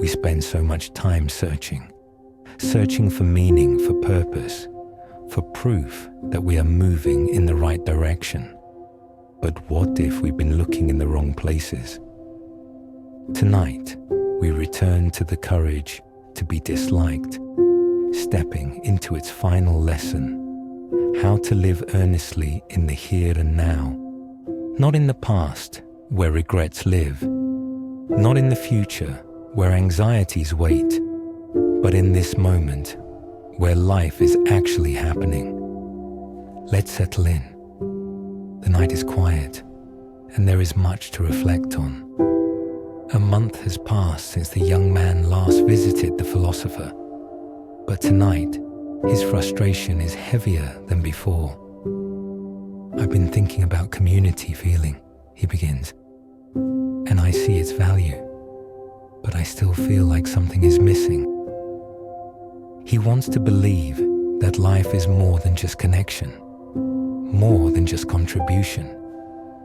we spend so much time searching for meaning, for purpose, for proof that we are moving in the right direction. But what if we've been looking in the wrong places? Tonight, we return to the courage to be disliked, stepping into its final lesson, how to live earnestly in the here and now, not in the past where regrets live, not in the future where anxieties wait, but in this moment where life is actually happening. Let's settle in. The night is quiet, and there is much to reflect on. A month has passed since the young man last visited the philosopher, but tonight his frustration is heavier than before. I've been thinking about community feeling, he begins, and I see its value, but I still feel like something is missing. He wants to believe that life is more than just connection, more than just contribution.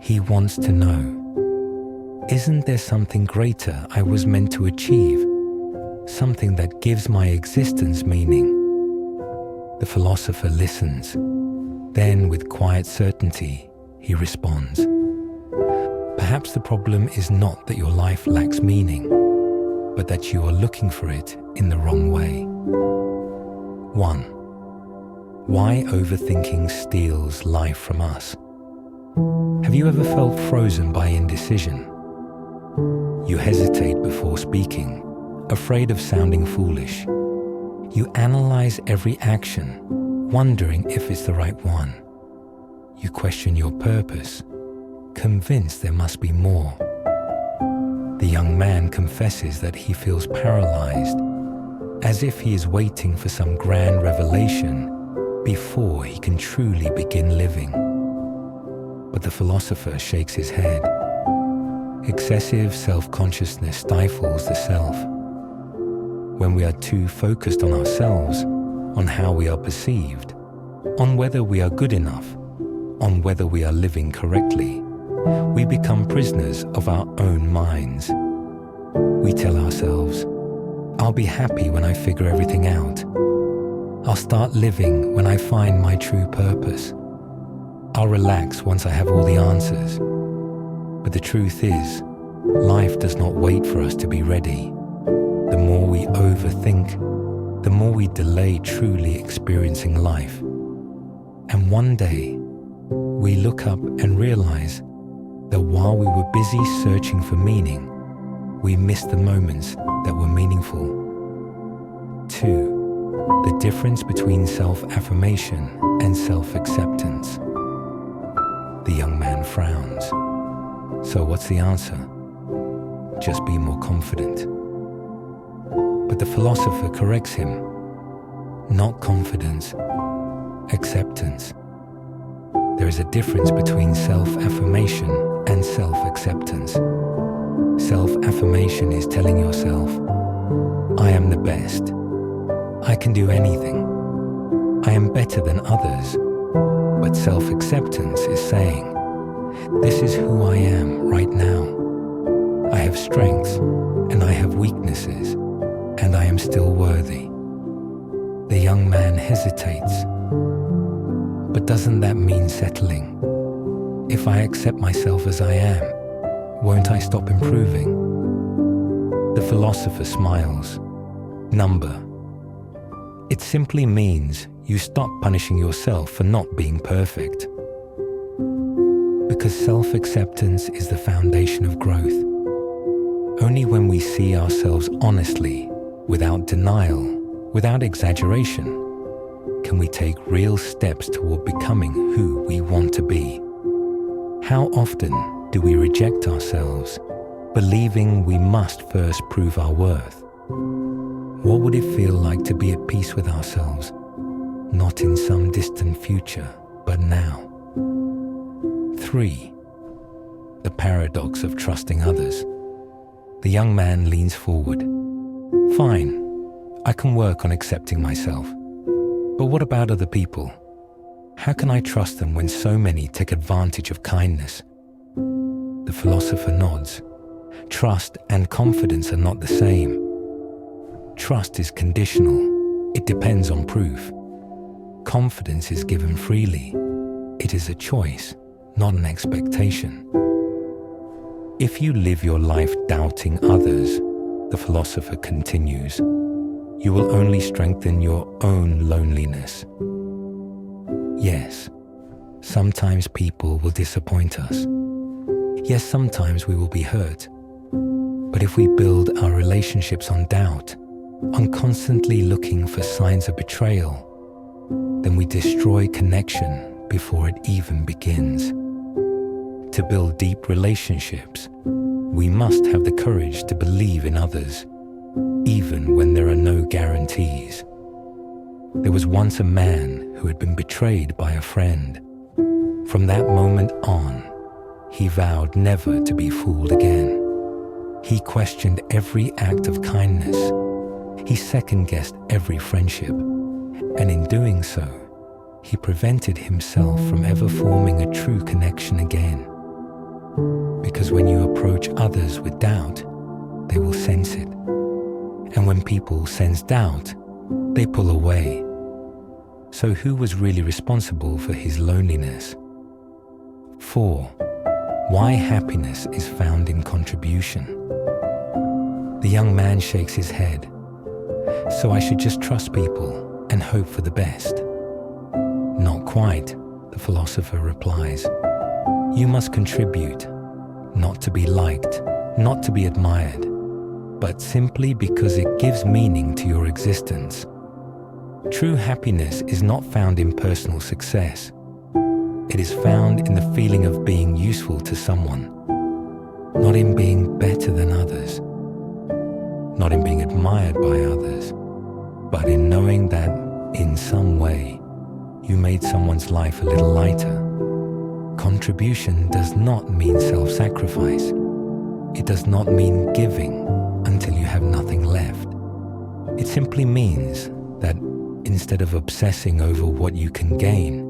He wants to know, isn't there something greater I was meant to achieve? Something that gives my existence meaning? The philosopher listens. Then, with quiet certainty, he responds, perhaps the problem is not that your life lacks meaning, but that you are looking for it in the wrong way. 1. Why overthinking steals life from us? Have you ever felt frozen by indecision? You hesitate before speaking, afraid of sounding foolish. You analyze every action, wondering if it's the right one. You question your purpose, convinced there must be more. The young man confesses that he feels paralyzed, as if he is waiting for some grand revelation before he can truly begin living. But the philosopher shakes his head. Excessive self-consciousness stifles the self. When we are too focused on ourselves, on how we are perceived, on whether we are good enough, on whether we are living correctly, we become prisoners of our own minds. We tell ourselves, I'll be happy when I figure everything out. I'll start living when I find my true purpose. I'll relax once I have all the answers. But the truth is, life does not wait for us to be ready. The more we overthink, the more we delay truly experiencing life. And one day, we look up and realize that while we were busy searching for meaning, we missed the moments that were meaningful. 2. The difference between self-affirmation and self-acceptance. The young man frowns. So what's the answer? Just be more confident. But the philosopher corrects him. Not confidence, acceptance. There is a difference between self-affirmation and self-acceptance. Self-affirmation is telling yourself, I am the best. I can do anything. I am better than others. But self-acceptance is saying, this is who I am right now. I have strengths and I have weaknesses, and I am still worthy. The young man hesitates. But doesn't that mean settling? If I accept myself as I am, won't I stop improving? The philosopher smiles. Number. It simply means you stop punishing yourself for not being perfect. Because self-acceptance is the foundation of growth. Only when we see ourselves honestly, without denial, without exaggeration, can we take real steps toward becoming who we want to be. How often do we reject ourselves, believing we must first prove our worth? What would it feel like to be at peace with ourselves, not in some distant future, but now? 3. The paradox of trusting others. The young man leans forward. Fine, I can work on accepting myself. But what about other people? How can I trust them when so many take advantage of kindness? The philosopher nods. Trust and confidence are not the same. Trust is conditional. It depends on proof. Confidence is given freely. It is a choice, not an expectation. If you live your life doubting others, the philosopher continues, you will only strengthen your own loneliness. Yes, sometimes people will disappoint us. Yes, sometimes we will be hurt. But if we build our relationships on doubt, on constantly looking for signs of betrayal, then we destroy connection before it even begins. To build deep relationships, we must have the courage to believe in others, even when there are no guarantees. There was once a man who had been betrayed by a friend. From that moment on, he vowed never to be fooled again. He questioned every act of kindness. He second-guessed every friendship. And in doing so, he prevented himself from ever forming a true connection again. Because when you approach others with doubt, they will sense it. And when people sense doubt, they pull away. So who was really responsible for his loneliness? 4. Why happiness is found in contribution. The young man shakes his head. So I should just trust people and hope for the best. Not quite, the philosopher replies. You must contribute, not to be liked, not to be admired, but simply because it gives meaning to your existence. True happiness is not found in personal success. It is found in the feeling of being useful to someone, not in being better than others, not in being admired by others, but in knowing that, in some way, you made someone's life a little lighter. Contribution does not mean self-sacrifice. It does not mean giving until you have nothing left. It simply means that instead of obsessing over what you can gain,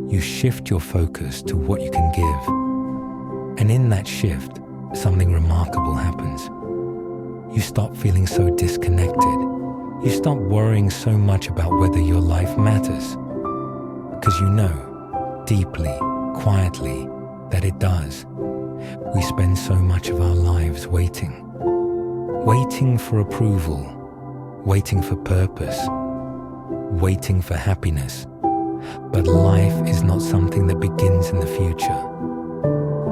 you shift your focus to what you can give. And in that shift, something remarkable happens. You stop feeling so disconnected. You stop worrying so much about whether your life matters. Because you know, deeply, quietly, that it does. We spend so much of our lives waiting. Waiting for approval, waiting for purpose, waiting for happiness. But life is not something that begins in the future.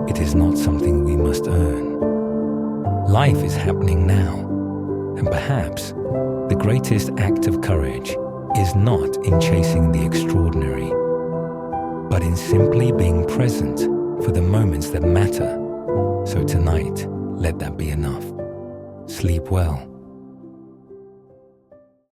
It is not something we must earn. Life is happening now, and perhaps the greatest act of courage is not in chasing the extraordinary, but in simply being present for the moments that matter. So tonight, let that be enough. Sleep well.